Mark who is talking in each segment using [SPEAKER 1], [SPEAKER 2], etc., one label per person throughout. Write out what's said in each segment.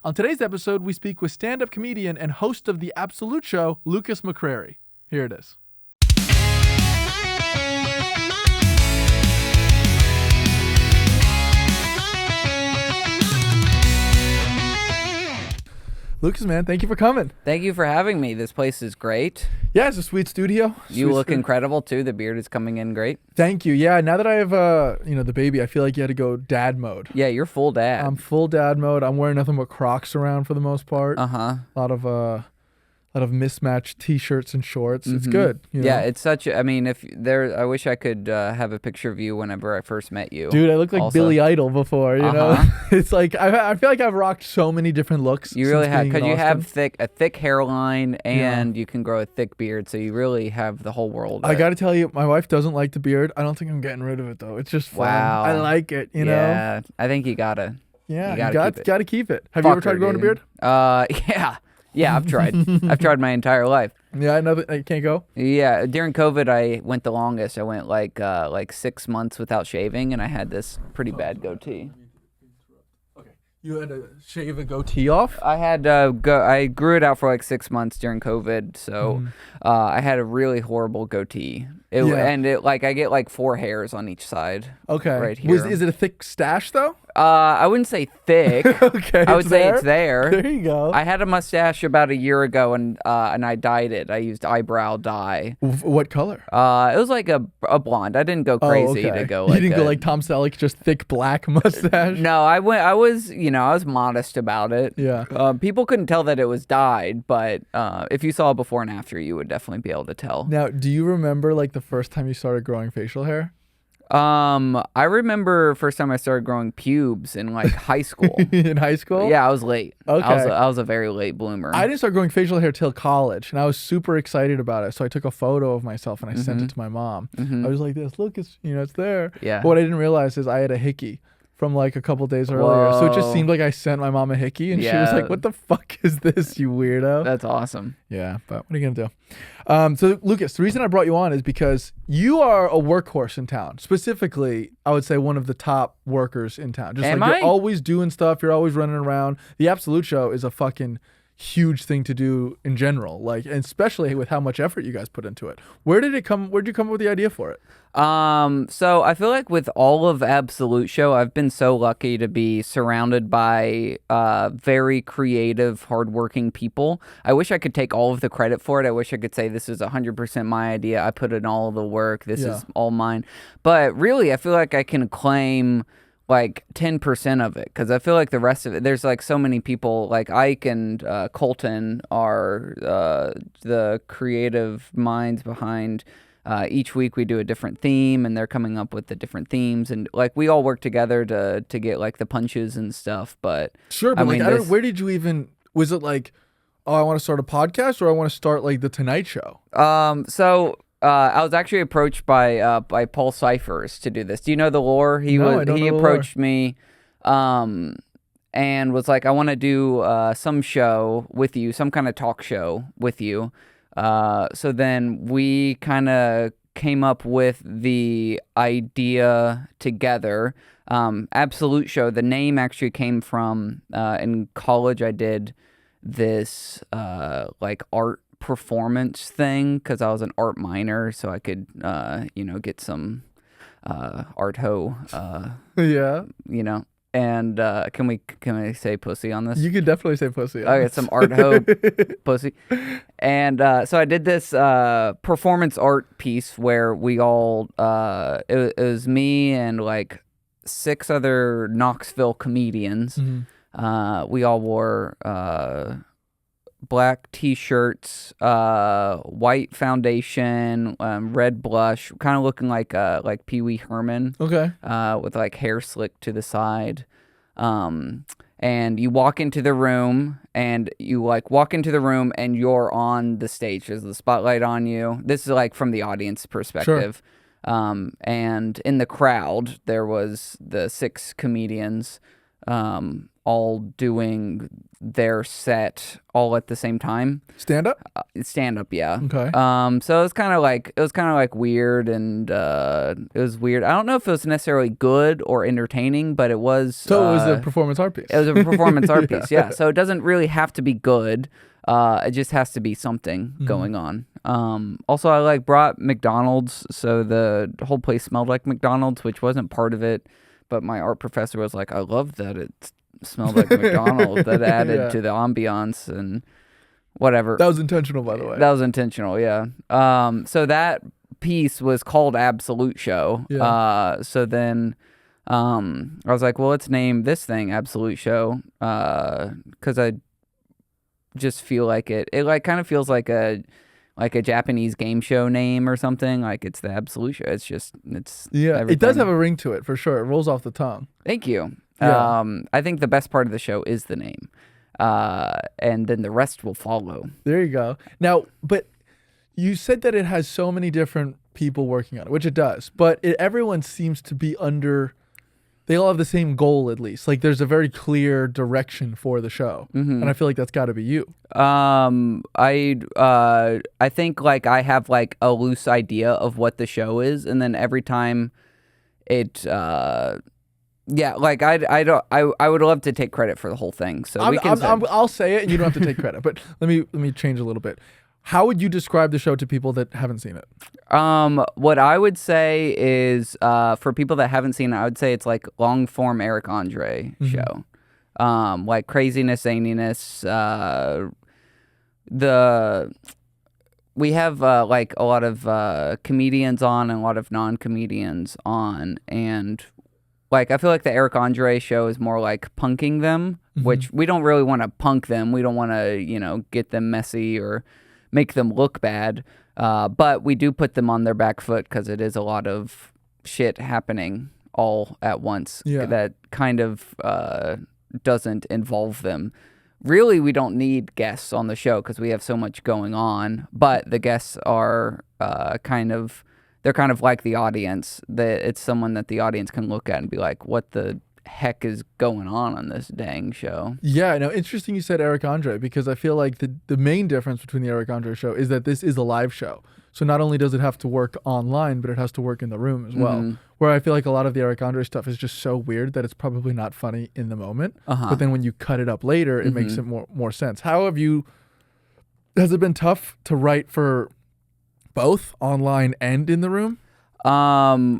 [SPEAKER 1] On today's episode, we speak with stand-up comedian and host of The Absolute Show, Lukas McCrary. Here it is. Lukas, man, thank you for coming.
[SPEAKER 2] Thank you for having me. This place is great.
[SPEAKER 1] Yeah, it's a sweet studio.
[SPEAKER 2] You look incredible, too. The beard is coming in great.
[SPEAKER 1] Thank you. Yeah, now that I have, the baby, I feel like you had to go dad mode.
[SPEAKER 2] Yeah, you're full dad.
[SPEAKER 1] I'm full dad mode. I'm wearing nothing but Crocs around for the most part.
[SPEAKER 2] Uh-huh.
[SPEAKER 1] A lot of mismatched t-shirts and shorts. It's good.
[SPEAKER 2] Yeah, it's such a, I wish I could have a picture of you whenever I first met you.
[SPEAKER 1] Dude, I looked like Billy Idol before, you know? It's like, I feel like I've rocked so many different looks.
[SPEAKER 2] You really have, because you have a thick hairline and you can grow a thick beard, so you really have the whole world.
[SPEAKER 1] I got to tell you, my wife doesn't like the beard. I don't think I'm getting rid of it, though. It's just fun. Wow. I like it, you know?
[SPEAKER 2] Yeah, I think you gotta.
[SPEAKER 1] Yeah, you gotta keep it. Have you ever tried growing a beard?
[SPEAKER 2] Yeah. Yeah, I've tried. I've tried my entire life.
[SPEAKER 1] Yeah, I know that you can't go.
[SPEAKER 2] Yeah, during COVID, I went the longest. I went like 6 months without shaving, and I had this pretty bad goatee.
[SPEAKER 1] Okay, you had to shave a goatee off?
[SPEAKER 2] I had I grew it out for like 6 months during COVID, so I had a really horrible goatee. And I get like 4 hairs on each side.
[SPEAKER 1] Okay,
[SPEAKER 2] right here.
[SPEAKER 1] Is it a thick stash though?
[SPEAKER 2] I wouldn't say thick.
[SPEAKER 1] Okay,
[SPEAKER 2] I would say it's there.
[SPEAKER 1] There you go.
[SPEAKER 2] I had a mustache about a year ago, and I dyed it. I used eyebrow dye.
[SPEAKER 1] What color?
[SPEAKER 2] It was like a blonde. I didn't go crazy to go like.
[SPEAKER 1] You didn't go like Tom Selleck, just thick black mustache.
[SPEAKER 2] No, I was modest about it.
[SPEAKER 1] Yeah.
[SPEAKER 2] People couldn't tell that it was dyed, but if you saw before and after, you would definitely be able to tell.
[SPEAKER 1] Now, do you remember like the first time you started growing facial hair?
[SPEAKER 2] I remember first time I started growing pubes in like high school.
[SPEAKER 1] In high school?
[SPEAKER 2] Yeah, I was late.
[SPEAKER 1] Okay.
[SPEAKER 2] I was a very late bloomer.
[SPEAKER 1] I didn't start growing facial hair till college, and I was super excited about it. So I took a photo of myself and I sent it to my mom. I was like, "This, look, it's there."
[SPEAKER 2] Yeah.
[SPEAKER 1] But what I didn't realize is I had a hickey from like a couple days earlier. So it just seemed like I sent my mom a hickey, and she was like, "What the fuck is this, you weirdo?"
[SPEAKER 2] That's awesome.
[SPEAKER 1] Yeah, but what are you gonna do? So Lukas, the reason I brought you on is because you are a workhorse in town. Specifically, I would say one of the top workers in town. Just you're always doing stuff. You're always running around. The Absolute Show is a fucking huge thing to do in general, like, and especially with how much effort you guys put into it. Where'd you come up with the idea for it?
[SPEAKER 2] So I feel like with all of Absolute Show, I've been so lucky to be surrounded by very creative, hardworking people. I wish I could take all of the credit for it. I wish I could say this is 100% my idea. I put in all of the work. This is all mine. But really, I feel like I can claim like 10% of it, because I feel like the rest of it, there's like so many people, like Ike and Colton are the creative minds behind. Each week we do a different theme, and they're coming up with the different themes, and like we all work together to get like the punches and stuff. But
[SPEAKER 1] sure, but where did you even? Was it like, oh, I want to start a podcast, or I want to start like the Tonight Show?
[SPEAKER 2] I was actually approached by Paul Cyphers to do this. Do you know the lore? He approached me, and was like, I want to do some show with you, some kind of talk show with you. So then we kind of came up with the idea together. Absolute Show. The name actually came from in college. I did this like art performance thing because I was an art minor, so I could get some art ho and can we say pussy on this?
[SPEAKER 1] You could definitely say pussy.
[SPEAKER 2] Okay, some art ho pussy. And so I did this performance art piece where we all it was me and like 6 other Knoxville comedians. We all wore black t-shirts, white foundation, red blush, kind of looking like Pee Wee Herman.
[SPEAKER 1] Okay.
[SPEAKER 2] With like hair slicked to the side. And you walk into the room, and you're on the stage. There's the spotlight on you. This is like from the audience perspective. Sure. And in the crowd, there was the 6 comedians, all doing their set all at the same time.
[SPEAKER 1] Stand up?
[SPEAKER 2] Stand up, yeah.
[SPEAKER 1] Okay.
[SPEAKER 2] So it was kind of like weird, and it was weird. I don't know if it was necessarily good or entertaining, but it was.
[SPEAKER 1] So it was a performance art piece.
[SPEAKER 2] It was a performance art piece, yeah. So it doesn't really have to be good. It just has to be something going on. Also, I brought McDonald's, so the whole place smelled like McDonald's, which wasn't part of it. But my art professor was like, I love that it smelled like McDonald's. That added to the ambiance and whatever.
[SPEAKER 1] That was intentional, by the way.
[SPEAKER 2] That was intentional, yeah. So that piece was called Absolute Show.
[SPEAKER 1] Yeah.
[SPEAKER 2] So then I was like, well, let's name this thing Absolute Show, because I just feel like it kind of feels like a Japanese game show name or something. Like it's the Absolute Show. It's
[SPEAKER 1] everything. It does have a ring to it for sure. It rolls off the tongue.
[SPEAKER 2] Thank you.
[SPEAKER 1] Yeah.
[SPEAKER 2] I think the best part of the show is the name, and then the rest will follow.
[SPEAKER 1] There you go. Now, but you said that it has so many different people working on it, which it does. But everyone seems to be they all have the same goal, at least. Like there's a very clear direction for the show, and I feel like that's got to be you.
[SPEAKER 2] I think I have a loose idea of what the show is, and then every time it yeah, I would love to take credit for the whole thing. So
[SPEAKER 1] I'll say it, and you don't have to take credit. But let me change a little bit. How would you describe the show to people that haven't seen it?
[SPEAKER 2] What I would say is, for people that haven't seen it, I would say it's like long form Eric Andre show. Like craziness, zaniness. We have a lot of comedians on and a lot of non-comedians on, and I feel like the Eric Andre show is more like punking them, which we don't really want to punk them. We don't want to, get them messy or make them look bad. But we do put them on their back foot because it is a lot of shit happening all at once that kind of doesn't involve them. Really, we don't need guests on the show because we have so much going on. But the guests are they're kind of like the audience. It's someone that the audience can look at and be like, what the heck is going on this dang show?
[SPEAKER 1] Yeah, no, interesting you said Eric Andre, because I feel like the main difference between the Eric Andre show is that this is a live show. So not only does it have to work online, but it has to work in the room as well. Where I feel like a lot of the Eric Andre stuff is just so weird that it's probably not funny in the moment. But then when you cut it up later, it makes it more sense. Has it been tough to write for both online and in the room?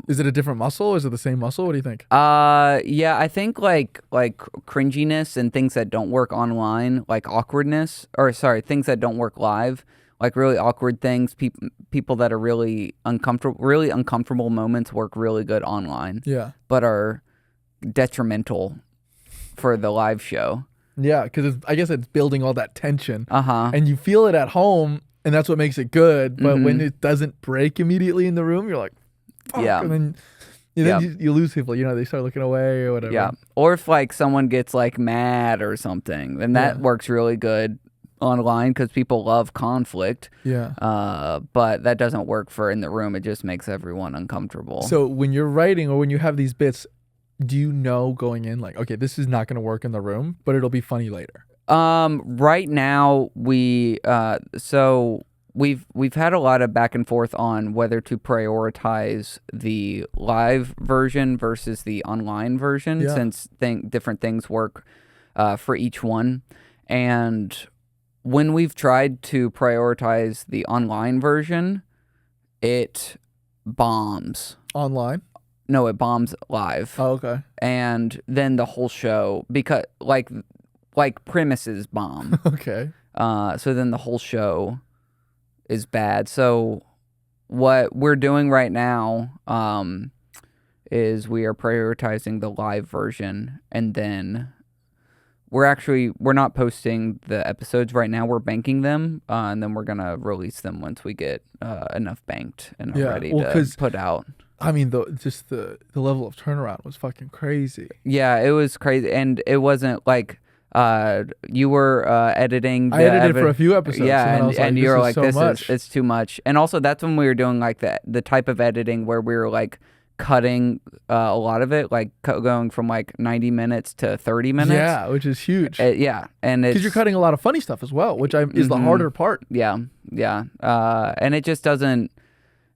[SPEAKER 1] Is it a different muscle? Is it the same muscle? What do you think?
[SPEAKER 2] Yeah, I think like cringiness and things that don't work online, like things that don't work live, like really awkward things, people that are really uncomfortable moments work really good online.
[SPEAKER 1] Yeah.
[SPEAKER 2] But are detrimental for the live show.
[SPEAKER 1] Yeah, because I guess it's building all that tension.
[SPEAKER 2] And
[SPEAKER 1] you feel it at home, and that's what makes it good. But when it doesn't break immediately in the room, you're like, fuck.
[SPEAKER 2] Yeah.
[SPEAKER 1] And then you lose people. They start looking away or whatever.
[SPEAKER 2] Yeah. Or if someone gets mad or something, then that works really good online because people love conflict.
[SPEAKER 1] Yeah.
[SPEAKER 2] But that doesn't work for in the room. It just makes everyone uncomfortable.
[SPEAKER 1] So when you're writing or when you have these bits, do you know going in okay, this is not going to work in the room, but it'll be funny later?
[SPEAKER 2] Right now we've had a lot of back and forth on whether to prioritize the live version versus the online version, since different things work for each one. And when we've tried to prioritize the online version, it bombs.
[SPEAKER 1] Online?
[SPEAKER 2] No, it bombs live.
[SPEAKER 1] Oh, okay.
[SPEAKER 2] And then the whole show, because premises bomb.
[SPEAKER 1] Okay.
[SPEAKER 2] So then the whole show is bad. So what we're doing right now is we are prioritizing the live version, and then we're not posting the episodes right now. We're banking them, and then we're gonna release them once we get enough banked and ready to put out.
[SPEAKER 1] I mean, the level of turnaround was fucking crazy.
[SPEAKER 2] Yeah, it was crazy, and it wasn't like you were editing.
[SPEAKER 1] I edited for a few episodes.
[SPEAKER 2] Yeah, and you were like,
[SPEAKER 1] it's too much.
[SPEAKER 2] It's too much. And also, that's when we were doing the type of editing where we were cutting a lot of it, like going from like 90 minutes to 30 minutes.
[SPEAKER 1] Yeah, which is huge.
[SPEAKER 2] Yeah, and it's...
[SPEAKER 1] Because you're cutting a lot of funny stuff as well, which is the harder part.
[SPEAKER 2] Yeah. And it just doesn't...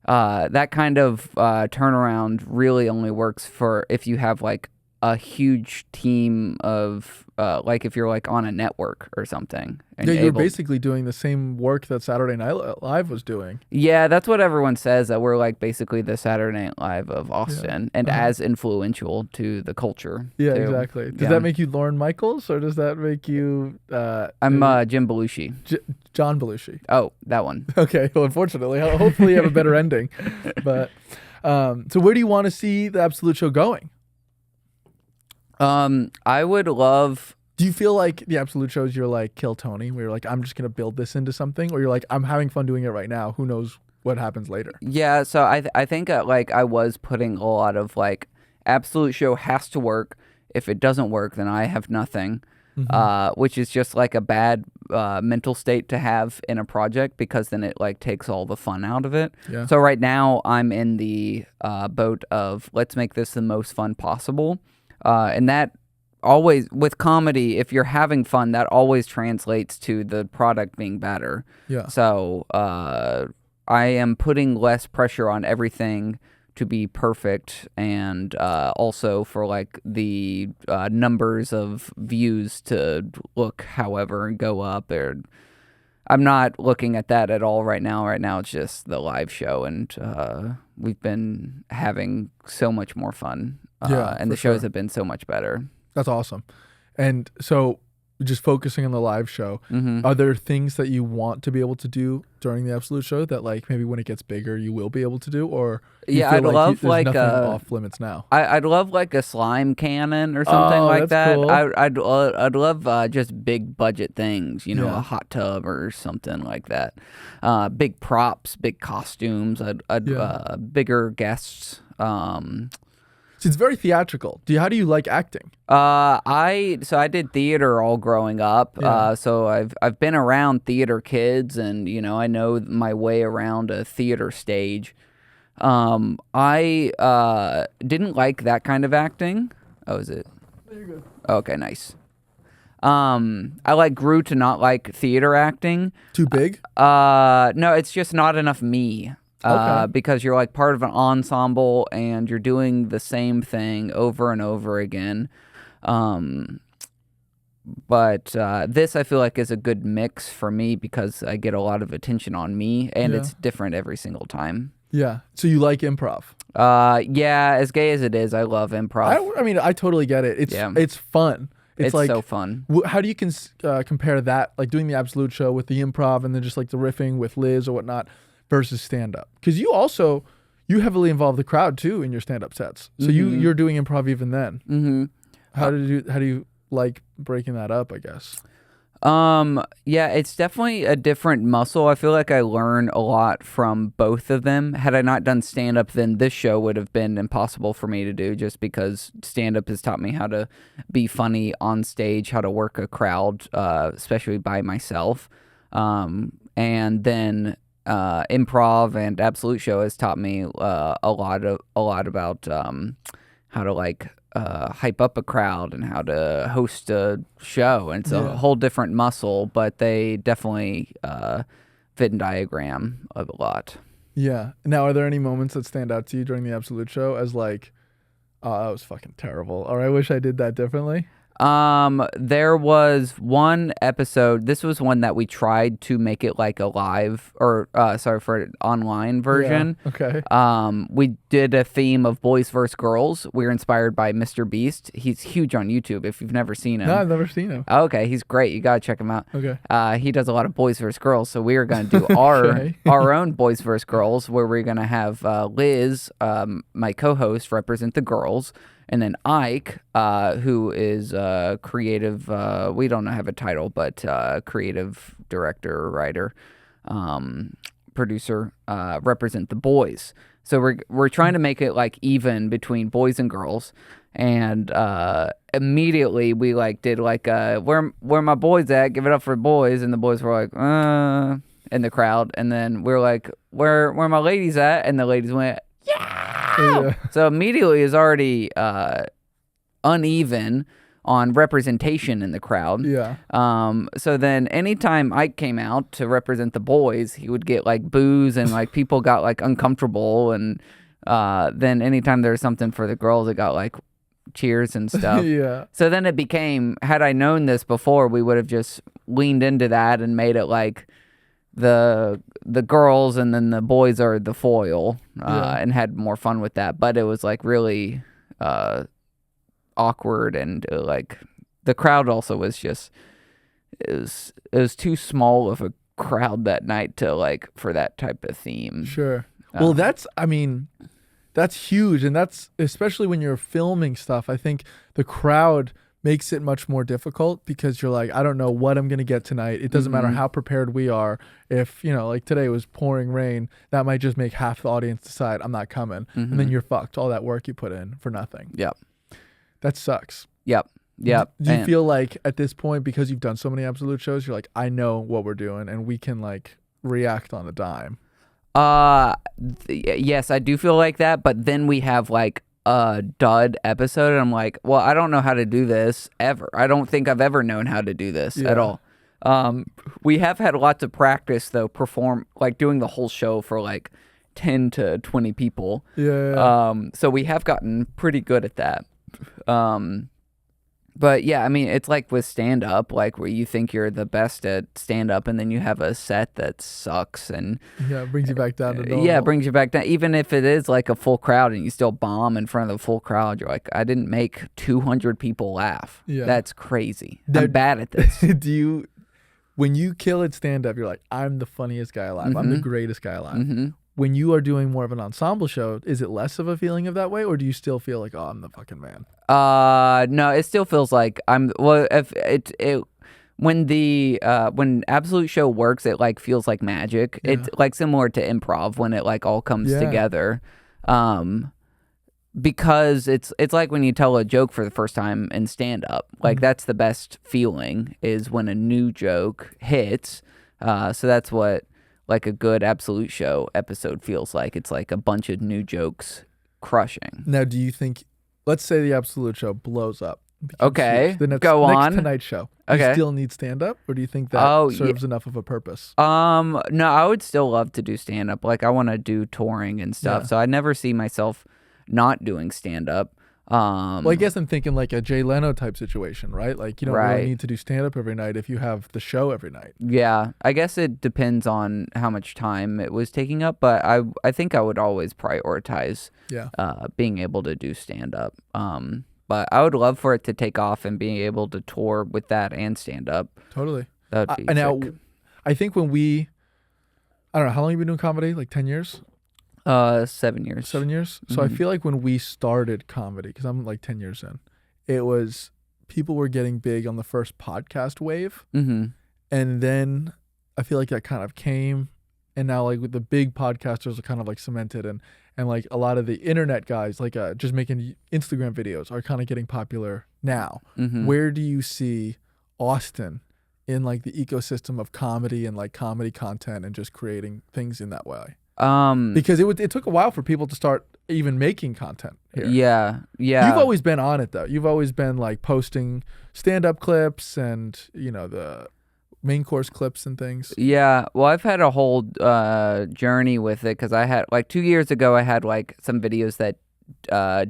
[SPEAKER 2] that kind of turnaround really only works for if you have like a huge team of like if you're like on a network or something. And
[SPEAKER 1] you're basically doing the same work that Saturday Night Live was doing.
[SPEAKER 2] Yeah, that's what everyone says, that we're like basically the Saturday Night Live of Austin, and as influential to the culture.
[SPEAKER 1] Yeah,
[SPEAKER 2] too.
[SPEAKER 1] exactly. Does that make you Lorne Michaels, or does that make you...
[SPEAKER 2] I'm Jim Belushi.
[SPEAKER 1] John Belushi.
[SPEAKER 2] Oh, that one.
[SPEAKER 1] Okay, well, unfortunately. Hopefully you have a better ending. But so where do you want to see the Absolute Show going?
[SPEAKER 2] I would love...
[SPEAKER 1] Do you feel like the Absolute Show is your like Kill Tony, where you're like, I'm just going to build this into something? Or you're like, I'm having fun doing it right now. Who knows what happens later?
[SPEAKER 2] Yeah, so I think like I was putting a lot of like, Absolute Show has to work. If it doesn't work, then I have nothing. Which is just like a bad mental state to have in a project, because then it like takes all the fun out of it.
[SPEAKER 1] Yeah.
[SPEAKER 2] So right now I'm in the boat of let's make this the most fun possible. And that always, with comedy, if you're having fun, that always translates to the product being better.
[SPEAKER 1] Yeah.
[SPEAKER 2] So I am putting less pressure on everything to be perfect, and also for like the numbers of views to look however and go up. Or I'm not looking at that at all right now. Right now it's just the live show, and we've been having so much more fun. And the shows have been so much better.
[SPEAKER 1] That's awesome. And so just focusing on the live show, are there things that you want to be able to do during the Absolute Show that like maybe when it gets bigger you will be able to do? Or
[SPEAKER 2] I'd love
[SPEAKER 1] there's
[SPEAKER 2] like
[SPEAKER 1] nothing off limits now?
[SPEAKER 2] I'd love like a slime cannon or something like that.
[SPEAKER 1] Cool.
[SPEAKER 2] I'd love just big budget things, a hot tub or something like that. Big props, big costumes, bigger guests.
[SPEAKER 1] It's very theatrical. How do you like acting?
[SPEAKER 2] I did theater all growing up.
[SPEAKER 1] Yeah.
[SPEAKER 2] So I've been around theater kids, and I know my way around a theater stage. I didn't like that kind of acting. Oh, is it?
[SPEAKER 1] There you
[SPEAKER 2] go. Okay, nice. I grew to not like theater acting.
[SPEAKER 1] Too big?
[SPEAKER 2] No, it's just not enough me.
[SPEAKER 1] Okay.
[SPEAKER 2] Because you're like part of an ensemble and you're doing the same thing over and over again. But this I feel like is a good mix for me, because I get a lot of attention on me, and it's different every single time.
[SPEAKER 1] Yeah. So you like improv?
[SPEAKER 2] Yeah, as gay as it is, I love improv.
[SPEAKER 1] I mean, I totally get it. It's fun. It's like,
[SPEAKER 2] so fun.
[SPEAKER 1] How do you compare that, like doing the Absolute Show with the improv and then just like the riffing with Liz or whatnot, versus stand-up? Because you heavily involve the crowd too in your stand-up sets, so you're doing improv even then. How do you like breaking that up, I guess?
[SPEAKER 2] Yeah, it's definitely a different muscle. I feel like I learn a lot from both of them. Had I not done stand-up, then this show would have been impossible for me to do, just because stand-up has taught me how to be funny on stage, how to work a crowd, especially by myself, and then improv and Absolute Show has taught me a lot about how to like hype up a crowd and how to host a show. And it's a whole different muscle, but they definitely Venn diagram of a lot.
[SPEAKER 1] Yeah. Now, are there any moments that stand out to you during the Absolute Show as like, oh, that was fucking terrible, or I wish I did that differently?
[SPEAKER 2] There was one episode, this was one that we tried to make it like a live, or for an online version.
[SPEAKER 1] Yeah, okay.
[SPEAKER 2] We did a theme of boys versus girls. We were inspired by Mr. Beast. He's huge on YouTube if you've never seen him.
[SPEAKER 1] No, I've never seen him.
[SPEAKER 2] Okay, he's great. You gotta check him out.
[SPEAKER 1] Okay.
[SPEAKER 2] He does a lot of boys versus girls, so we were gonna do our own boys versus girls, where we're gonna have Liz, my co-host, represent the girls. And then Ike, who is creative, we don't have a title, but creative director, writer, producer, represent the boys. So we're trying to make it like even between boys and girls. And immediately we like did like where my boys at? Give it up for boys. And the boys were like, in the crowd. And then we're like, where my ladies at? And the ladies went, yeah. yeah. So immediately is already uneven on representation in the crowd.
[SPEAKER 1] Yeah.
[SPEAKER 2] So then anytime Ike came out to represent the boys, he would get like boos and like people got like uncomfortable. And then anytime there was something for the girls, it got like cheers and stuff.
[SPEAKER 1] Yeah.
[SPEAKER 2] So then it became, had I known this before, we would have just leaned into that and made it like the girls and then the boys are the foil, and had more fun with that. But it was like really awkward, and like the crowd also was just it was too small of a crowd that night to like for that type of theme.
[SPEAKER 1] Sure. Well, that's huge, and that's especially when you're filming stuff. I think the crowd makes it much more difficult because you're like, I don't know what I'm going to get tonight. It doesn't matter how prepared we are. If, like today was pouring rain, that might just make half the audience decide I'm not coming. And then you're fucked. All that work you put in for nothing.
[SPEAKER 2] Yep.
[SPEAKER 1] That sucks.
[SPEAKER 2] Yep.
[SPEAKER 1] Do you feel like at this point, because you've done so many Absolute shows, you're like, I know what we're doing and we can like react on a dime?
[SPEAKER 2] Yes, I do feel like that. But then we have like a dud episode and I'm like, well, I don't know how to do this ever. I don't think I've ever known how to do this at all. We have had lots of practice though, doing the whole show for like 10 to 20 people.
[SPEAKER 1] Yeah.
[SPEAKER 2] So we have gotten pretty good at that. But yeah, I mean, it's like with stand-up, like where you think you're the best at stand-up and then you have a set that sucks and...
[SPEAKER 1] Yeah, it brings you back down to normal.
[SPEAKER 2] Yeah, it brings you back down. Even if it is like a full crowd and you still bomb in front of the full crowd, you're like, I didn't make 200 people laugh. Yeah. That's crazy. I'm bad at this.
[SPEAKER 1] When you kill at stand-up, you're like, I'm the funniest guy alive. I'm the greatest guy alive. When you are doing more of an ensemble show, is it less of a feeling of that way, or do you still feel like, oh, I'm the fucking man?
[SPEAKER 2] No, it still feels like I'm. Well, if when Absolute Show works, it like feels like magic. Yeah. It's like similar to improv when it like all comes together. Because it's like when you tell a joke for the first time in stand up. Like that's the best feeling is when a new joke hits. So that's what like a good Absolute Show episode feels like. It's like a bunch of new jokes crushing.
[SPEAKER 1] Now, do you think, let's say the Absolute Show blows up.
[SPEAKER 2] Okay,
[SPEAKER 1] the next Tonight Show. Do you still need stand-up, or do you think that serves enough of a purpose?
[SPEAKER 2] No, I would still love to do stand-up. Like, I want to do touring and stuff, so I never see myself not doing stand-up.
[SPEAKER 1] Well, I guess I'm thinking like a Jay Leno type situation, right? Like you don't really need to do stand-up every night if you have the show every night. Yeah,
[SPEAKER 2] I guess it depends on how much time it was taking up, but I think I would always prioritize being able to do stand-up. But I would love for it to take off and being able to tour with that and stand-up.
[SPEAKER 1] Totally.
[SPEAKER 2] That would be sick.
[SPEAKER 1] Now, I think I don't know, how long have you been doing comedy? Like 10 years?
[SPEAKER 2] 7 years.
[SPEAKER 1] 7 years? So I feel like when we started comedy, because I'm like 10 years in, it was people were getting big on the first podcast wave. And then I feel like that kind of came. And now like with the big podcasters are kind of like cemented and like a lot of the internet guys like just making Instagram videos are kind of getting popular now. Where do you see Austin in like the ecosystem of comedy and like comedy content and just creating things in that way? Because it took a while for people to start even making content here.
[SPEAKER 2] Yeah.
[SPEAKER 1] You've always been on it though. You've always been like posting stand-up clips and the main course clips and things. Yeah.
[SPEAKER 2] Well, I've had a whole journey with it because I had like 2 years ago I had like some videos that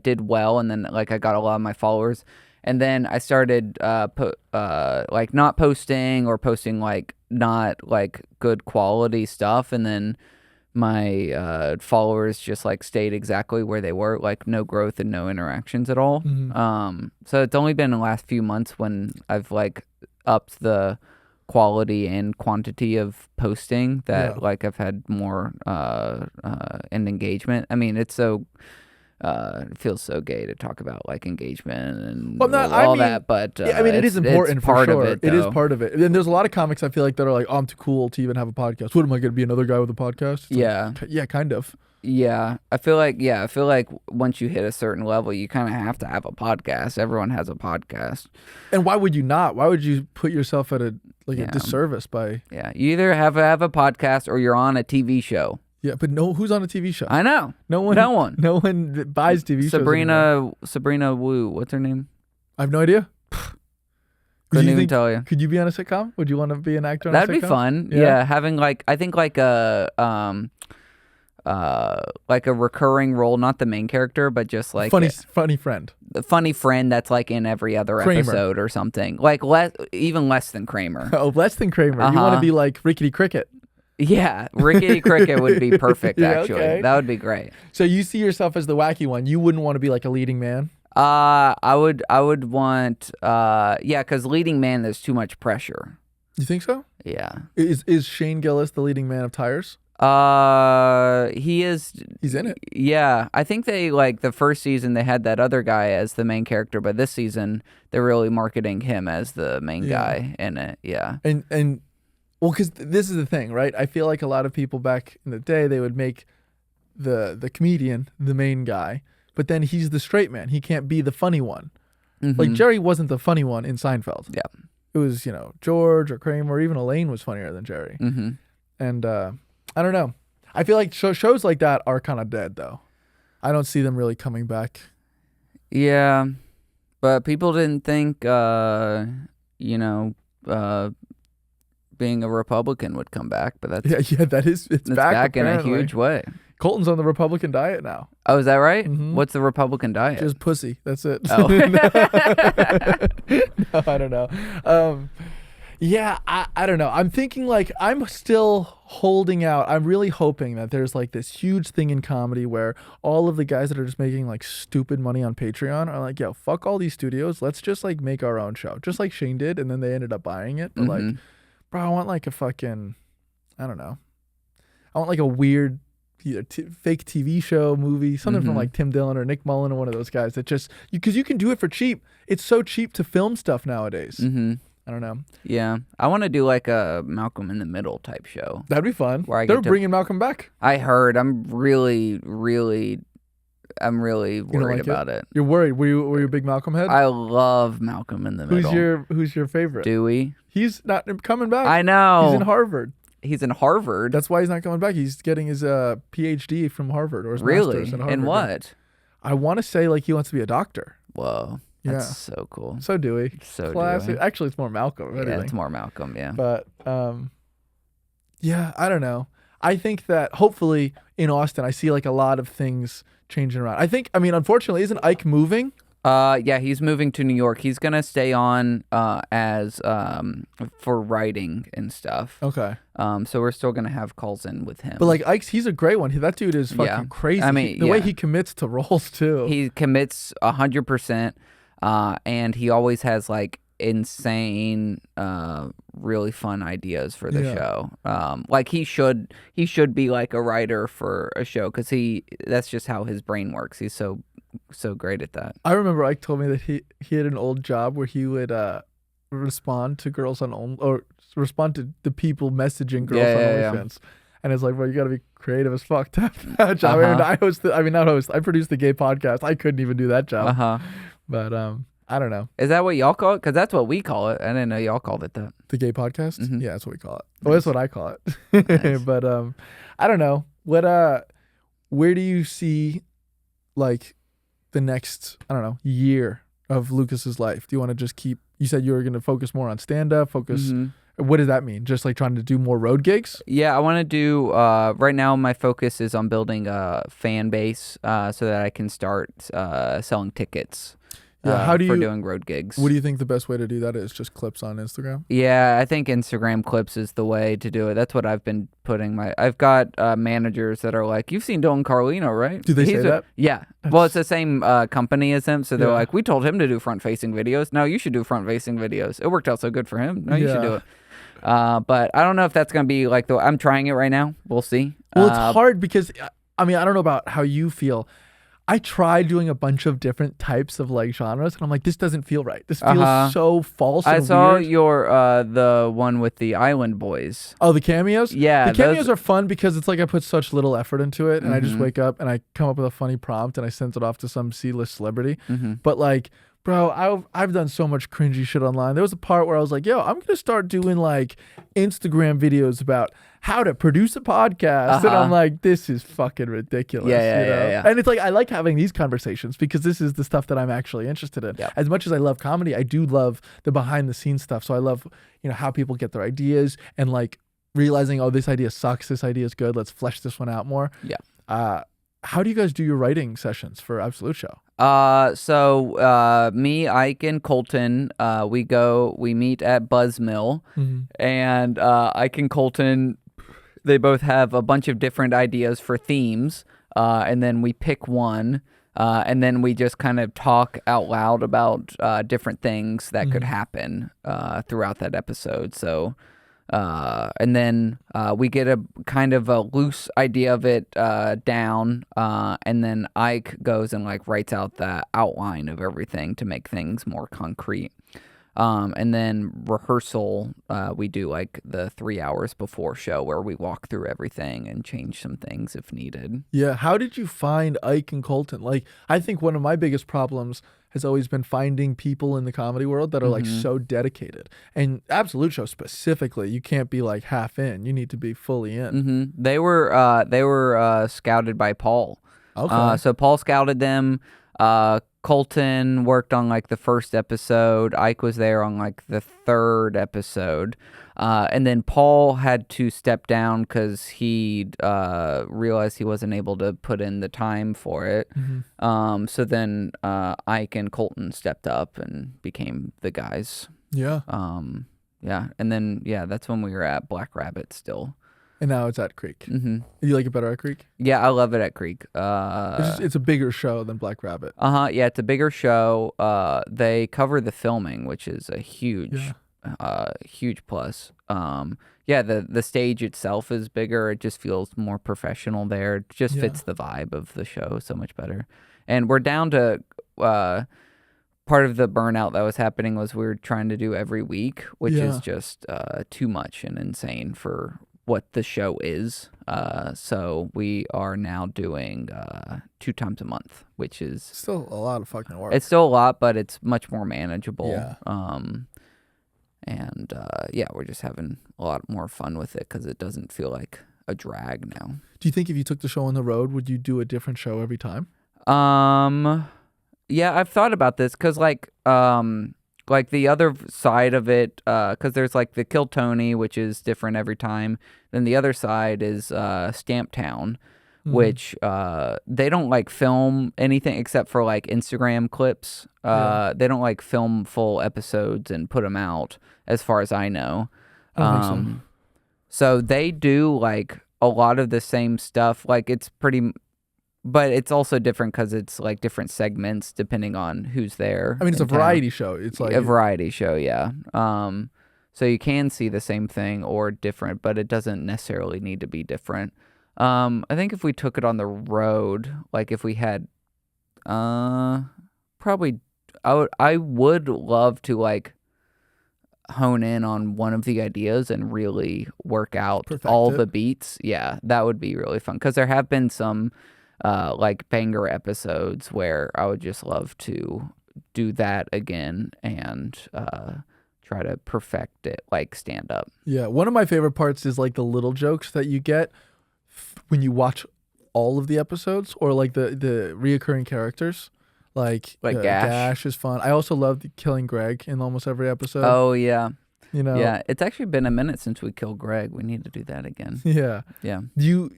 [SPEAKER 2] did well and then like I got a lot of my followers and then I started like not posting or posting like not like good quality stuff and then my followers just like stayed exactly where they were, like no growth and no interactions at all. So it's only been the last few months when I've like upped the quality and quantity of posting that like I've had more and engagement. I mean, it's so it feels so gay to talk about like engagement and that, but
[SPEAKER 1] I mean, it is important for
[SPEAKER 2] part
[SPEAKER 1] sure.
[SPEAKER 2] of it.
[SPEAKER 1] It is part of it. And there's a lot of comics I feel like that are like, oh, I'm too cool to even have a podcast. What am I going to be, another guy with a podcast? Like, kind of.
[SPEAKER 2] Yeah, I feel like once you hit a certain level, you kind of have to have a podcast. Everyone has a podcast.
[SPEAKER 1] And why would you not? Why would you put yourself at a disservice by?
[SPEAKER 2] Yeah, you either have a podcast or you're on a TV show.
[SPEAKER 1] Yeah, but who's on a TV show?
[SPEAKER 2] I know.
[SPEAKER 1] No one. No one that buys TV shows.
[SPEAKER 2] Sabrina Wu. What's her name?
[SPEAKER 1] I have no idea.
[SPEAKER 2] Couldn't even tell you.
[SPEAKER 1] Could you be on a sitcom? Would you want to be an actor on a sitcom?
[SPEAKER 2] That'd be fun. Yeah, having I think like a recurring role, not the main character, but just like
[SPEAKER 1] funny friend.
[SPEAKER 2] The funny friend that's like in every other episode or something. Like even less than Kramer.
[SPEAKER 1] Oh, less than Kramer. You want to be like Rickety Cricket.
[SPEAKER 2] Yeah, Rickety Cricket would be perfect. Actually,
[SPEAKER 1] okay.
[SPEAKER 2] That would be great.
[SPEAKER 1] So you see yourself as the wacky one. You wouldn't want to be like a leading man.
[SPEAKER 2] I would want because leading man, there's too much pressure.
[SPEAKER 1] You think so?
[SPEAKER 2] Yeah.
[SPEAKER 1] Is Shane Gillis the leading man of Tires?
[SPEAKER 2] He is.
[SPEAKER 1] He's in it.
[SPEAKER 2] Yeah, I think they the first season they had that other guy as the main character, but this season they're really marketing him as the main guy in it. Yeah.
[SPEAKER 1] And well, because this is the thing, right? I feel like a lot of people back in the day they would make the comedian the main guy. But then he's the straight man. He can't be the funny one. Mm-hmm. Like Jerry wasn't the funny one in Seinfeld.
[SPEAKER 2] Yeah.
[SPEAKER 1] It was, George or Kramer or even Elaine was funnier than Jerry.
[SPEAKER 2] Mm-hmm.
[SPEAKER 1] And I don't know. I feel like shows like that are kind of dead, though. I don't see them really coming back.
[SPEAKER 2] Yeah. But people didn't think, being a Republican would come back. But that's
[SPEAKER 1] it's back
[SPEAKER 2] in a huge way.
[SPEAKER 1] Colton's on the Republican diet now.
[SPEAKER 2] Oh, is that right?
[SPEAKER 1] Mm-hmm.
[SPEAKER 2] What's the Republican diet?
[SPEAKER 1] Just pussy. That's it.
[SPEAKER 2] Oh.
[SPEAKER 1] No, I don't know. Yeah, I don't know. I'm thinking I'm still holding out. I'm really hoping that there's this huge thing in comedy where all of the guys that are just making stupid money on Patreon are like, yo, fuck all these studios. Let's just make our own show. Just like Shane did. And then they ended up buying it. But bro, I want a fucking, I don't know. I want a weird fake TV show, movie, something from Tim Dillon or Nick Mullen or one of those guys that just, because you can do it for cheap. It's so cheap to film stuff nowadays.
[SPEAKER 2] Mm-hmm.
[SPEAKER 1] I don't know.
[SPEAKER 2] Yeah. I want to do a Malcolm in the Middle type show.
[SPEAKER 1] That'd be fun. They're bringing Malcolm back.
[SPEAKER 2] I heard. I'm really worried about it.
[SPEAKER 1] You're worried. Were you a big Malcolm head?
[SPEAKER 2] I love Malcolm in the Middle.
[SPEAKER 1] Who's your favorite?
[SPEAKER 2] Dewey.
[SPEAKER 1] He's not coming back.
[SPEAKER 2] I know.
[SPEAKER 1] He's in Harvard.
[SPEAKER 2] He's in Harvard.
[SPEAKER 1] That's why he's not coming back. He's getting his PhD from Harvard or his
[SPEAKER 2] really?
[SPEAKER 1] master's in Harvard.
[SPEAKER 2] And what?
[SPEAKER 1] I want to say he wants to be a doctor.
[SPEAKER 2] Whoa. That's so cool.
[SPEAKER 1] So Dewey.
[SPEAKER 2] So
[SPEAKER 1] classic.
[SPEAKER 2] Dewey.
[SPEAKER 1] Actually, it's more Malcolm.
[SPEAKER 2] Yeah, it's more Malcolm, yeah.
[SPEAKER 1] But, yeah, I don't know. I think that hopefully in Austin, I see a lot of things changing around. Unfortunately, isn't Ike moving?
[SPEAKER 2] Yeah, he's moving to New York. He's gonna stay on as for writing and stuff.
[SPEAKER 1] Okay.
[SPEAKER 2] So we're still gonna have calls in with him.
[SPEAKER 1] But Ike's, he's a great one. That dude is fucking crazy. The way he commits to roles too.
[SPEAKER 2] He commits 100%, and he always has insane, really fun ideas for the show. He should be a writer for a show because that's just how his brain works. He's so great at that.
[SPEAKER 1] I remember Ike told me that he had an old job where he would respond to girls or respond to the people messaging girls on OnlyFans. And it's bro, you got to be creative as fuck to have that job. I produced the gay podcast. I couldn't even do that job. But I don't know.
[SPEAKER 2] Is that what y'all call it? Because that's what we call it. I didn't know y'all called it that.
[SPEAKER 1] The gay podcast?
[SPEAKER 2] Mm-hmm.
[SPEAKER 1] Yeah, that's what we call it. Well, that's what I call it. Nice. But I don't know. Where do you see the next, I don't know, year of Lucas's life? Do you want to just keep, you said you were going to focus more on stand-up, what does that mean? Just trying to do more road gigs?
[SPEAKER 2] Yeah, I want to do, right now my focus is on building a fan base so that I can start selling tickets for doing road gigs.
[SPEAKER 1] What do you think the best way to do that is? Just clips on Instagram?
[SPEAKER 2] Yeah, I think Instagram clips is the way to do it. That's what I've been putting I've got managers that are you've seen Dylan Carlino, right?
[SPEAKER 1] Do they say that?
[SPEAKER 2] Yeah. Well, it's the same company as him. So they're we told him to do front-facing videos. No, you should do front-facing videos. It worked out so good for him. No, you should do it. But I don't know if that's going to be I'm trying it right now. We'll see.
[SPEAKER 1] Well, it's hard because, I don't know about how you feel. I tried doing a bunch of different types of genres, and I'm this doesn't feel right. This feels so false.
[SPEAKER 2] I saw
[SPEAKER 1] weird.
[SPEAKER 2] your the one with the Island Boys.
[SPEAKER 1] Oh, the cameos?
[SPEAKER 2] Yeah,
[SPEAKER 1] the cameos are fun because it's I put such little effort into it, and I just wake up and I come up with a funny prompt and I send it off to some C-list celebrity.
[SPEAKER 2] Mm-hmm.
[SPEAKER 1] But Bro, I've done so much cringy shit online. There was a part where I was like, yo, I'm going to start doing like Instagram videos about how to produce a podcast. And I'm like, this is fucking ridiculous.
[SPEAKER 2] Yeah.
[SPEAKER 1] And it's like, I like having these conversations because this is the stuff that I'm actually interested in.
[SPEAKER 2] Yep.
[SPEAKER 1] As much as I love comedy, I do love the behind the scenes stuff. So I love, how people get their ideas and like realizing, oh, this idea sucks. This idea is good. Let's flesh this one out more.
[SPEAKER 2] Yeah.
[SPEAKER 1] How do you guys do your writing sessions for Absolute Show?
[SPEAKER 2] So me, Ike, and Colton, we meet at Buzzmill, and Ike and Colton, they both have a bunch of different ideas for themes, and then we pick one, and then we just kind of talk out loud about different things that could happen throughout that episode. So. And then we get a kind of a loose idea of it down, and then Ike goes and like writes out the outline of everything to make things more concrete. And then rehearsal, we do like the 3 hours before show where we walk through everything and change some things if needed.
[SPEAKER 1] Yeah. How did you find Ike and Colton? Like, I think one of my biggest problems has always been finding people in the comedy world that are like so dedicated. And Absolute Show specifically, you can't be like half in. You need to be fully in.
[SPEAKER 2] They were scouted by Paul.
[SPEAKER 1] Okay.
[SPEAKER 2] So Paul scouted them. Colton worked on like the first episode. Ike was there on like the third episode. And then Paul had to step down because he realized he wasn't able to put in the time for it. So then Ike and Colton stepped up and became the guys.
[SPEAKER 1] Yeah.
[SPEAKER 2] Yeah. And then, that's when we were at Black Rabbit still.
[SPEAKER 1] And now it's at Creek. You like it better at Creek?
[SPEAKER 2] Yeah, I love it at Creek.
[SPEAKER 1] It's a bigger show than Black Rabbit.
[SPEAKER 2] Yeah, it's a bigger show. They cover the filming, which is a huge plus. The stage itself is bigger. It just feels more professional there. It just fits the vibe of the show so much better. And we're down to part of the burnout that was happening was we were trying to do every week, which is just too much and insane for what the show is. So we are now doing 2 times a month, which is
[SPEAKER 1] still a lot of fucking work.
[SPEAKER 2] It's still a lot, but it's much more manageable.
[SPEAKER 1] Yeah.
[SPEAKER 2] We're just having a lot more fun with it because it doesn't feel like a drag now.
[SPEAKER 1] Do you think if you took the show on the road, would you do a different show every time?
[SPEAKER 2] Yeah, I've thought about this because like the other side of it, because there's like the Kill Tony, which is different every time. Then the other side is Stamp Town, which they don't like film anything except for like Instagram clips. They don't like film full episodes and put them out, as far as I know.
[SPEAKER 1] I don't think
[SPEAKER 2] so they do like a lot of the same stuff. Like it's pretty. But it's also different because it's like different segments depending on who's there.
[SPEAKER 1] I mean, it's a variety show. It's like
[SPEAKER 2] a variety show, yeah. So you can see the same thing or different, but it doesn't necessarily need to be different. I think if we took it on the road, like if we had, probably, I would love to like hone in on one of the ideas and really work out all the beats. Yeah, that would be really fun because there have been some. Like banger episodes where I would just love to do that again and try to perfect it like stand up.
[SPEAKER 1] Yeah, one of my favorite parts is like the little jokes that you get when you watch all of the episodes or like the reoccurring characters. Like
[SPEAKER 2] Gash.
[SPEAKER 1] Gash is fun. I also love killing Greg in almost every episode.
[SPEAKER 2] Oh yeah.
[SPEAKER 1] Yeah,
[SPEAKER 2] it's actually been a minute since we killed Greg. We need to do that again.
[SPEAKER 1] Yeah.
[SPEAKER 2] Do
[SPEAKER 1] you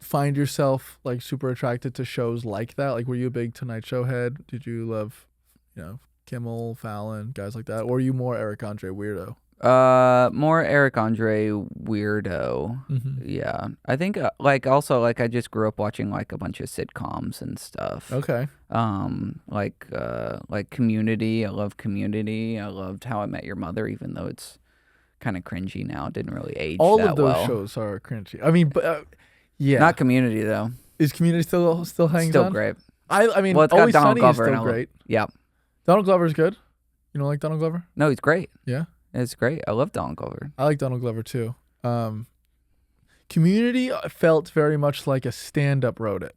[SPEAKER 1] find yourself like super attracted to shows like that? Like, were you a big Tonight Show head? Did you love, Kimmel, Fallon, guys like that? Or are you more Eric Andre weirdo?
[SPEAKER 2] More Eric Andre weirdo. Yeah, I think also I just grew up watching like a bunch of sitcoms and stuff.
[SPEAKER 1] Okay.
[SPEAKER 2] Like Community. I love Community. I loved How I Met Your Mother, even though it's kind of cringy now. It didn't really age
[SPEAKER 1] all
[SPEAKER 2] that
[SPEAKER 1] of those
[SPEAKER 2] well.
[SPEAKER 1] shows are cringy. I mean, but yeah,
[SPEAKER 2] not Community though.
[SPEAKER 1] Is Community still hangs
[SPEAKER 2] still
[SPEAKER 1] on?
[SPEAKER 2] great?
[SPEAKER 1] I mean,
[SPEAKER 2] well, it's got
[SPEAKER 1] Always
[SPEAKER 2] Donald
[SPEAKER 1] Sunny
[SPEAKER 2] Glover
[SPEAKER 1] is still great.
[SPEAKER 2] Yeah,
[SPEAKER 1] Donald Glover's good. You don't like Donald Glover?
[SPEAKER 2] No, he's great.
[SPEAKER 1] Yeah,
[SPEAKER 2] it's great. I love Donald Glover.
[SPEAKER 1] I like Donald Glover too. Community felt very much like a stand-up wrote it.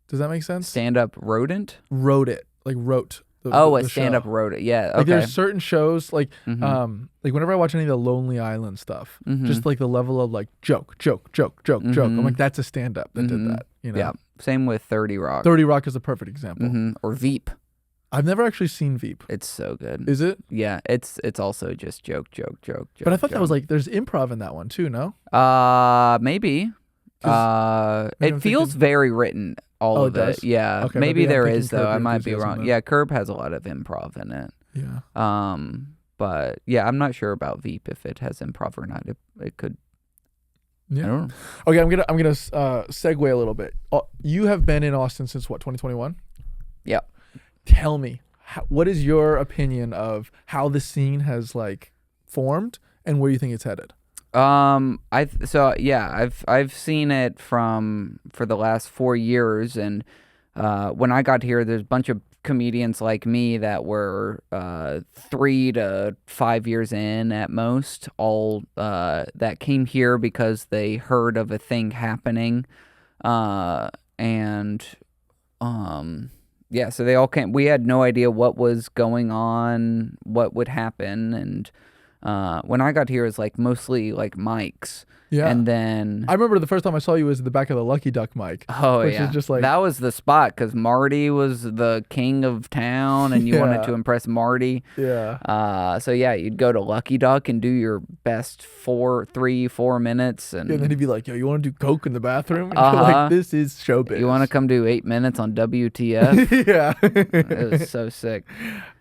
[SPEAKER 1] Does that make sense?
[SPEAKER 2] Stand-up rodent?
[SPEAKER 1] Wrote it. Like wrote The
[SPEAKER 2] stand-up
[SPEAKER 1] show.
[SPEAKER 2] wrote it. Yeah, okay.
[SPEAKER 1] Like there's certain shows like whenever I watch any of the Lonely Island stuff, just like the level of like joke. I'm like, that's a stand-up that did that. You know?
[SPEAKER 2] Yeah. Same with 30 Rock.
[SPEAKER 1] 30 Rock is a perfect example.
[SPEAKER 2] Or Veep.
[SPEAKER 1] I've never actually seen Veep.
[SPEAKER 2] It's so good.
[SPEAKER 1] Is it?
[SPEAKER 2] Yeah, it's also just joke.
[SPEAKER 1] But I thought that was like there's improv in that one too. No.
[SPEAKER 2] Maybe. It feels very written. All of it. Yeah.
[SPEAKER 1] Okay,
[SPEAKER 2] maybe there is
[SPEAKER 1] Curb
[SPEAKER 2] though. I might be
[SPEAKER 1] Enthusiasm
[SPEAKER 2] wrong.
[SPEAKER 1] then.
[SPEAKER 2] Yeah, Curb has a lot of improv in it.
[SPEAKER 1] Yeah.
[SPEAKER 2] But yeah, I'm not sure about Veep if it has improv or not. It could.
[SPEAKER 1] Yeah.
[SPEAKER 2] I don't know.
[SPEAKER 1] Okay, I'm gonna segue a little bit. You have been in Austin since what, 2021?
[SPEAKER 2] Yeah.
[SPEAKER 1] Tell me, what is your opinion of how the scene has like formed and where you think it's headed?
[SPEAKER 2] I've seen it for the last 4 years, and when I got here, there's a bunch of comedians like me that were 3 to 5 years in at most, all that came here because they heard of a thing happening, yeah, so they all came. We had no idea what was going on, what would happen, and when I got here, it was like mostly like mics.
[SPEAKER 1] Yeah.
[SPEAKER 2] And then
[SPEAKER 1] I remember the first time I saw you was at the back of the Lucky Duck mic.
[SPEAKER 2] Oh,
[SPEAKER 1] which
[SPEAKER 2] yeah.
[SPEAKER 1] is just like,
[SPEAKER 2] that was the spot because Marty was the king of town and you wanted to impress Marty.
[SPEAKER 1] Yeah.
[SPEAKER 2] So, yeah, you'd go to Lucky Duck and do your best 4 minutes. And
[SPEAKER 1] then he'd be like, yo, you want to do coke in the bathroom? And you're like, this is showbiz.
[SPEAKER 2] You want to come do 8 minutes on WTF?
[SPEAKER 1] Yeah.
[SPEAKER 2] It was so sick.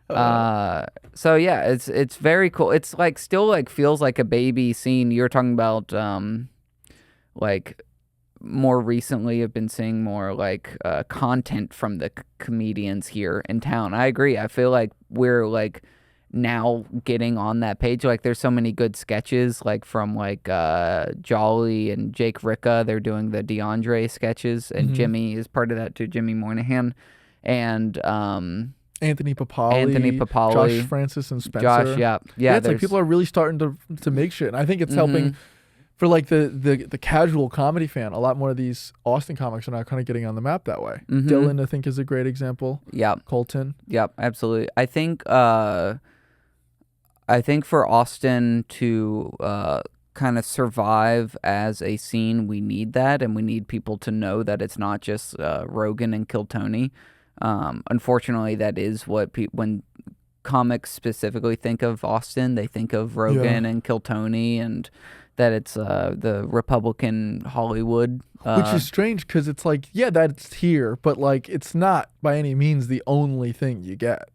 [SPEAKER 2] So yeah, it's very cool. It's like still like feels like a baby scene. You're talking about like more recently I've been seeing more like content from the comedians here in town. I agree. I feel like we're like now getting on that page. Like there's so many good sketches like from like Jolly and Jake Ricca. They're doing the DeAndre sketches and Jimmy is part of that too, Jimmy Moynihan. And
[SPEAKER 1] Anthony Papali, Josh Francis, and Spencer.
[SPEAKER 2] Josh, yeah.
[SPEAKER 1] It's like people are really starting to make shit, and I think it's helping for like the casual comedy fan. A lot more of these Austin comics are now kind of getting on the map that way. Dylan, I think, is a great example.
[SPEAKER 2] Yep.
[SPEAKER 1] Colton.
[SPEAKER 2] Yep, absolutely. I think for Austin to kind of survive as a scene, we need that, and we need people to know that it's not just Rogan and Kill Tony. Unfortunately, that is what when comics specifically think of Austin, they think of Rogan and Kill Tony, and that it's the Republican Hollywood.
[SPEAKER 1] Which is strange because it's like, yeah, that's here, but like it's not by any means the only thing you get.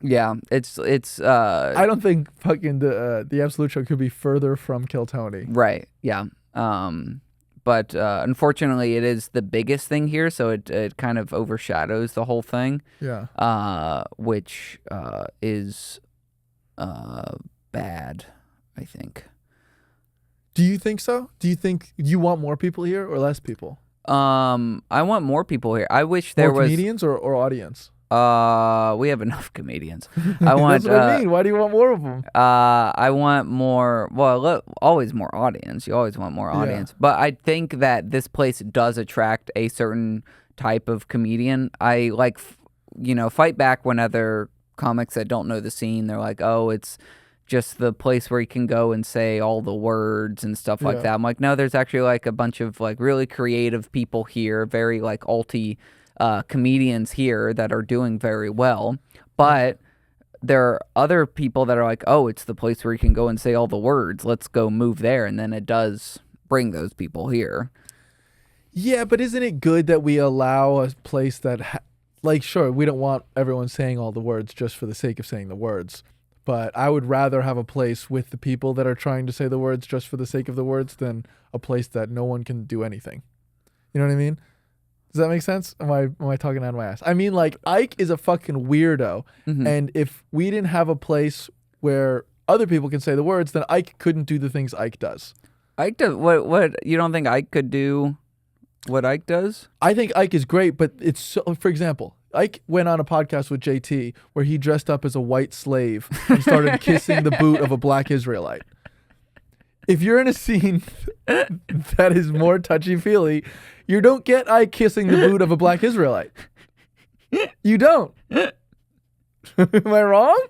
[SPEAKER 2] Yeah, it's.
[SPEAKER 1] I don't think fucking the Absolute Show could be further from Kill Tony.
[SPEAKER 2] Right. Yeah. But unfortunately, it is the biggest thing here, so it kind of overshadows the whole thing.
[SPEAKER 1] Yeah.
[SPEAKER 2] Which is bad, I think.
[SPEAKER 1] Do you think so? Do you think you want more people here or less people?
[SPEAKER 2] I want more people here. I wish there was
[SPEAKER 1] comedians or audience.
[SPEAKER 2] We have enough comedians. I want.
[SPEAKER 1] That's what I mean. Why do you want more of them?
[SPEAKER 2] I want more. Well, always more audience. You always want more audience. But I think that this place does attract a certain type of comedian. I like, fight back when other comics that don't know the scene, they're like, oh, it's just the place where you can go and say all the words and stuff like that. I'm like, no, there's actually like a bunch of like really creative people here, very like alty comedians here that are doing very well, but there are other people that are like, oh, it's the place where you can go and say all the words, let's go move there, and then it does bring those people here.
[SPEAKER 1] Yeah, but isn't it good that we allow a place that like, sure, we don't want everyone saying all the words just for the sake of saying the words, but I would rather have a place with the people that are trying to say the words just for the sake of the words than a place that no one can do anything. You know what I mean? Does that make sense? Am I talking out of my ass? I mean, like, Ike is a fucking weirdo. And if we didn't have a place where other people can say the words, then Ike couldn't do the things Ike does.
[SPEAKER 2] Ike does what? You don't think Ike could do what Ike does? I
[SPEAKER 1] think Ike is great, but it's so, for example, Ike went on a podcast with JT where he dressed up as a white slave and started kissing the boot of a black Israelite. If you're in a scene that is more touchy-feely, you don't get Ike kissing the boot of a black Israelite. You don't. Am I wrong?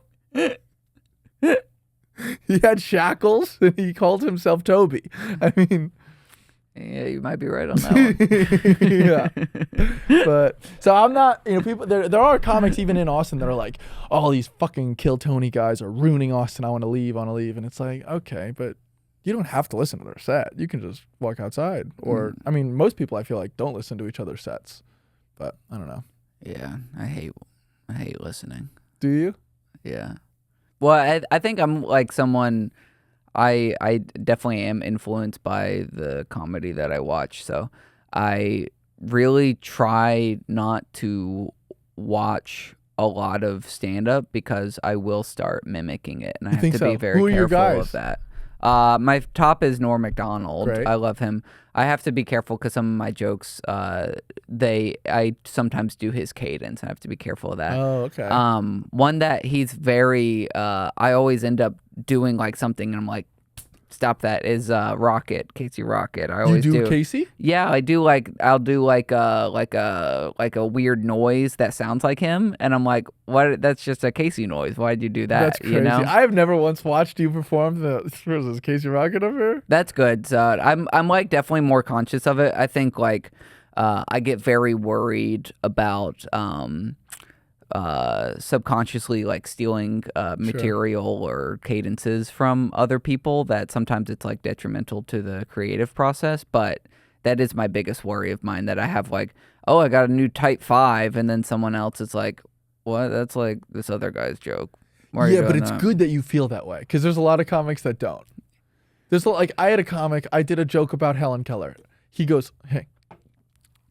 [SPEAKER 1] He had shackles and he called himself Toby. I mean,
[SPEAKER 2] yeah, you might be right on that
[SPEAKER 1] one. Yeah. But so I'm not, people there are comics even in Austin that are like, all these fucking Kill Tony guys are ruining Austin. I want to leave. And it's like, okay, but you don't have to listen to their set. You can just walk outside. Or I mean, most people I feel like don't listen to each other's sets. But I don't know.
[SPEAKER 2] Yeah, I hate listening.
[SPEAKER 1] Do you?
[SPEAKER 2] Yeah. Well, I think I'm like someone, I definitely am influenced by the comedy that I watch. So I really try not to watch a lot of stand-up because I will start mimicking it. And I have to be very careful of that. My top is Norm Macdonald.
[SPEAKER 1] Great.
[SPEAKER 2] I love him. I have to be careful because some of my jokes, I sometimes do his cadence. I have to be careful of that.
[SPEAKER 1] Oh, okay.
[SPEAKER 2] One that he's very, I always end up doing like something and I'm like, stop that, is Rocket, Casey Rocket. I always do.
[SPEAKER 1] Casey?
[SPEAKER 2] Yeah, I do I'll do like a weird noise that sounds like him, and I'm like, what? That's just a Casey noise. Why'd you do that?
[SPEAKER 1] That's crazy.
[SPEAKER 2] You know?
[SPEAKER 1] I have never once watched you perform this Casey Rocket over here.
[SPEAKER 2] That's good. So I'm like definitely more conscious of it. I think like I get very worried about subconsciously like stealing material or cadences from other people, that sometimes it's like detrimental to the creative process. But that is my biggest worry of mine, that I have like, oh, I got a new type 5, and then someone else is like, what? That's like this other guy's joke.
[SPEAKER 1] Yeah, but it's good that you feel that way, because there's a lot of comics that don't. There's like, I had a comic, I did a joke about Helen Keller. He goes, hey,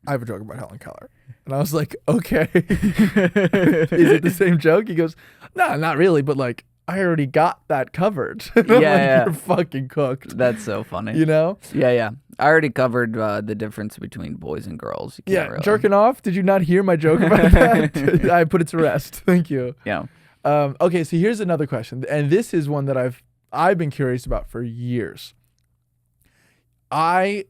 [SPEAKER 1] I have a joke about Helen Keller. And I was like, okay. Is it the same joke? He goes, no, not really, but like, I already got that covered.
[SPEAKER 2] Yeah.
[SPEAKER 1] You're fucking cooked.
[SPEAKER 2] That's so funny.
[SPEAKER 1] You know?
[SPEAKER 2] Yeah. I already covered the difference between boys and girls.
[SPEAKER 1] Yeah, jerking off. Did you not hear my joke about that? I put it to rest. Thank you.
[SPEAKER 2] Yeah.
[SPEAKER 1] Okay, so here's another question. And this is one that I've been curious about for years. A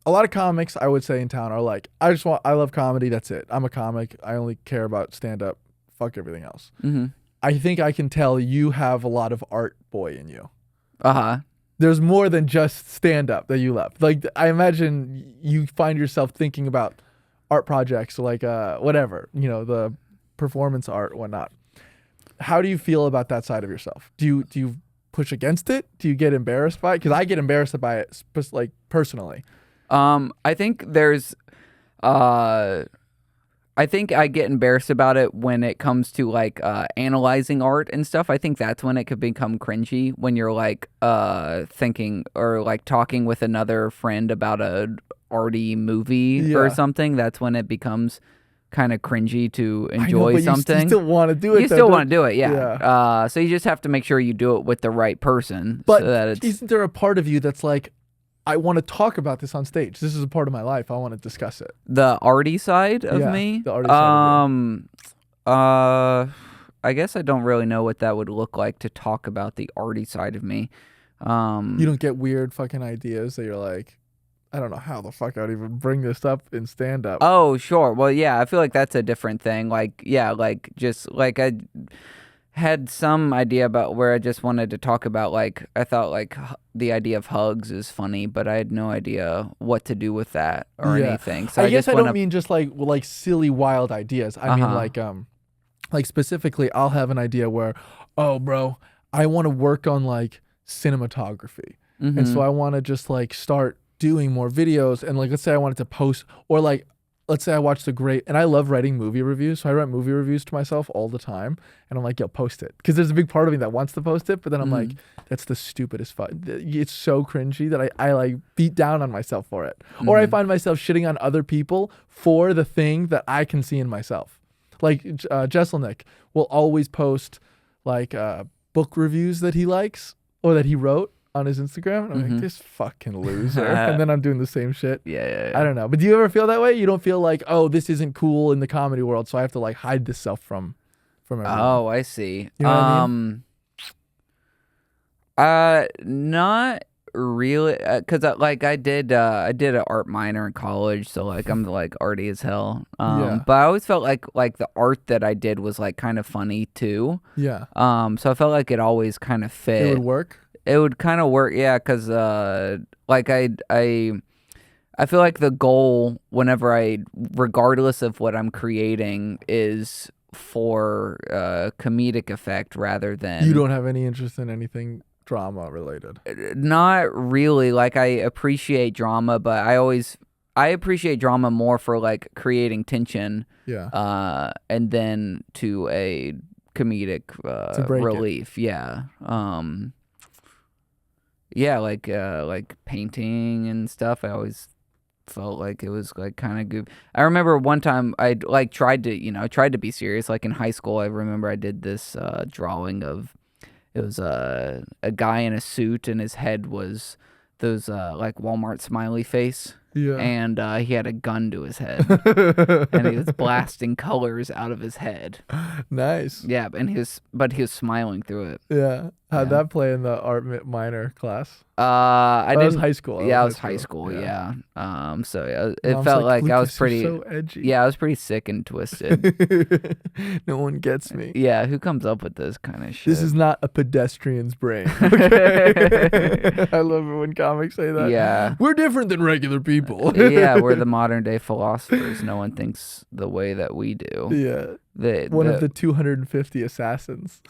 [SPEAKER 1] lot of comics, I would say, in town are like, I love comedy, that's it. I'm a comic, I only care about stand-up, fuck everything else.
[SPEAKER 2] Mm-hmm.
[SPEAKER 1] I think I can tell you have a lot of art boy in you.
[SPEAKER 2] Uh-huh.
[SPEAKER 1] There's more than just stand-up that you love. Like, I imagine you find yourself thinking about art projects, like whatever, the performance art, whatnot. How do you feel about that side of yourself? Do you push against it? Do you get embarrassed by it? Because I get embarrassed by it, like, personally.
[SPEAKER 2] I think there's, I think I get embarrassed about it when it comes to like analyzing art and stuff. I think that's when it could become cringy, when you're like thinking or like talking with another friend about a arty movie or something. That's when it becomes kind of cringy to enjoy something.
[SPEAKER 1] You still want to do it.
[SPEAKER 2] You still want to do it, yeah. So you just have to make sure you do it with the right person.
[SPEAKER 1] But
[SPEAKER 2] so that
[SPEAKER 1] isn't there a part of you that's like, I want to talk about this on stage. This is a part of my life. I want to discuss it.
[SPEAKER 2] The arty side of me?
[SPEAKER 1] The arty side of you.
[SPEAKER 2] I guess I don't really know what that would look like to talk about the arty side of me.
[SPEAKER 1] You don't get weird fucking ideas that you're like, I don't know how the fuck I'd even bring this up in stand-up.
[SPEAKER 2] Oh, sure. Well, yeah, I feel like that's a different thing. Like, yeah, like just like I had some idea about where I just wanted to talk about, like, I thought like the idea of hugs is funny, but I had no idea what to do with that or anything. So
[SPEAKER 1] I guess I don't mean just like silly wild ideas. I mean like specifically I'll have an idea where, oh bro, I want to work on like cinematography.
[SPEAKER 2] Mm-hmm.
[SPEAKER 1] And so I want to just like start doing more videos, and like let's say I wanted to post, or like let's say I watched and I love writing movie reviews, so I write movie reviews to myself all the time, and I'm like, yo, post it, because there's a big part of me that wants to post it, but then I'm like, that's the stupidest it's so cringy that I like beat down on myself for it. Or I find myself shitting on other people for the thing that I can see in myself. Like Jesselnick will always post like book reviews that he likes or that he wrote on his Instagram, and I'm like, this fucking loser. And then I'm doing the same shit.
[SPEAKER 2] Yeah.
[SPEAKER 1] I don't know. But do you ever feel that way? You don't feel like, oh, this isn't cool in the comedy world, so I have to like hide this stuff from everyone.
[SPEAKER 2] Oh, I see.
[SPEAKER 1] You know what I mean?
[SPEAKER 2] Not really, because I did an art minor in college, so like I'm like arty as hell. But I always felt like the art that I did was like kind of funny too.
[SPEAKER 1] Yeah.
[SPEAKER 2] So I felt like it always kind of fit.
[SPEAKER 1] It would work.
[SPEAKER 2] It would kind of work, yeah, because like I feel like the goal, regardless of what I'm creating, is for comedic effect rather than.
[SPEAKER 1] You don't have any interest in anything drama related?
[SPEAKER 2] Not really. Like, I appreciate drama, but I appreciate drama more for like creating tension.
[SPEAKER 1] Yeah.
[SPEAKER 2] And then to a comedic relief. Yeah. Yeah, like painting and stuff. I always felt like it was like kind of good. I remember one time I like tried to be serious. Like in high school, I remember I did this drawing of, it was a guy in a suit and his head was those like Walmart smiley face.
[SPEAKER 1] Yeah.
[SPEAKER 2] And he had a gun to his head, and he was blasting colors out of his head.
[SPEAKER 1] Nice.
[SPEAKER 2] Yeah, and he was smiling through it.
[SPEAKER 1] Yeah. How'd that play in the art minor class?
[SPEAKER 2] I
[SPEAKER 1] was high school.
[SPEAKER 2] Yeah, I was high school. Yeah. So yeah, it felt like I was pretty.
[SPEAKER 1] So edgy.
[SPEAKER 2] Yeah, I was pretty sick and twisted.
[SPEAKER 1] No one gets me.
[SPEAKER 2] Yeah, who comes up with this kind of shit?
[SPEAKER 1] This is not a pedestrian's brain. Okay? I love it when comics say that.
[SPEAKER 2] Yeah,
[SPEAKER 1] we're different than regular people.
[SPEAKER 2] Yeah, we're the modern day philosophers. No one thinks the way that we do.
[SPEAKER 1] Yeah. One of the 250 assassins.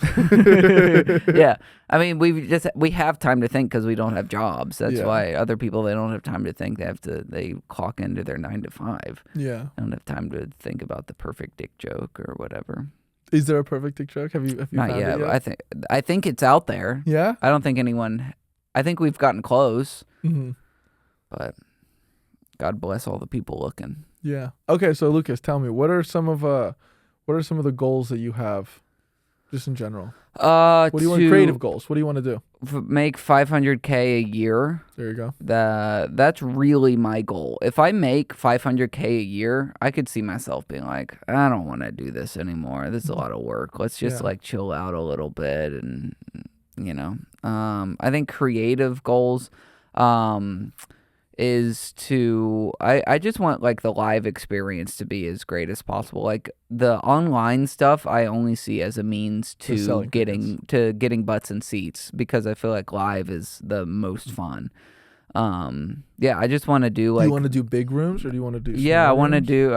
[SPEAKER 2] Yeah, I mean, we have time to think because we don't have jobs. That's why other people, they don't have time to think. They clock into their 9 to 5.
[SPEAKER 1] Yeah,
[SPEAKER 2] they don't have time to think about the perfect dick joke or whatever.
[SPEAKER 1] Is there a perfect dick joke? Have you
[SPEAKER 2] not
[SPEAKER 1] found
[SPEAKER 2] yet?
[SPEAKER 1] It yet?
[SPEAKER 2] I think it's out there.
[SPEAKER 1] Yeah,
[SPEAKER 2] I don't think anyone. I think we've gotten close, but God bless all the people looking.
[SPEAKER 1] Yeah. Okay, so Lucas, tell me, what are some of the goals that you have, just in general? What do you want? Creative goals. What do you want to do?
[SPEAKER 2] Make $500K a year.
[SPEAKER 1] There you go.
[SPEAKER 2] That's really my goal. If I make $500K a year, I could see myself being like, I don't want to do this anymore. This is a lot of work. Let's just like chill out a little bit, and I think creative goals. Is to I just want like the live experience to be as great as possible. Like the online stuff I only see as a means to getting butts and seats, because I feel like live is the most fun. Yeah, I just want to do like.
[SPEAKER 1] Do you want to do big rooms or do you want to do?
[SPEAKER 2] Yeah, I want to do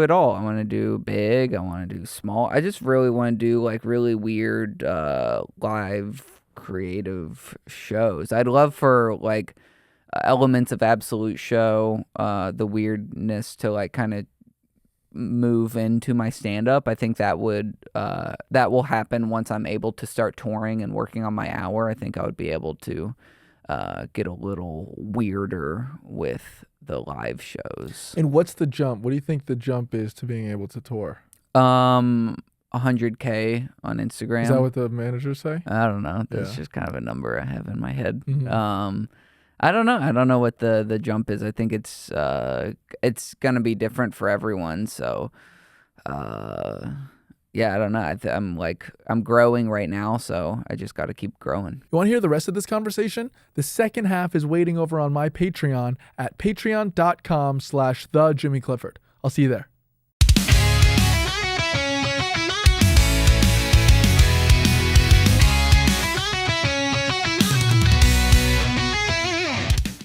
[SPEAKER 2] it all. I want to do big. I want to do small. I just really want to do like really weird live creative shows. I'd love for like elements of Absolute show, the weirdness to like kind of move into my stand-up. I think that will happen once I'm able to start touring and working on my hour. I think I would be able to get a little weirder with the live shows.
[SPEAKER 1] And what's the jump? What do you think the jump is to being able to tour?
[SPEAKER 2] 100K on Instagram.
[SPEAKER 1] Is that what the managers say?
[SPEAKER 2] I don't know. That's just kind of a number I have in my head. I don't know. I don't know what the jump is. I think it's gonna be different for everyone. So, yeah, I don't know. I'm growing right now, so I just got to keep growing.
[SPEAKER 1] You want to hear the rest of this conversation? The second half is waiting over on my Patreon at patreon.com/thejimmyclifford. I'll see you there.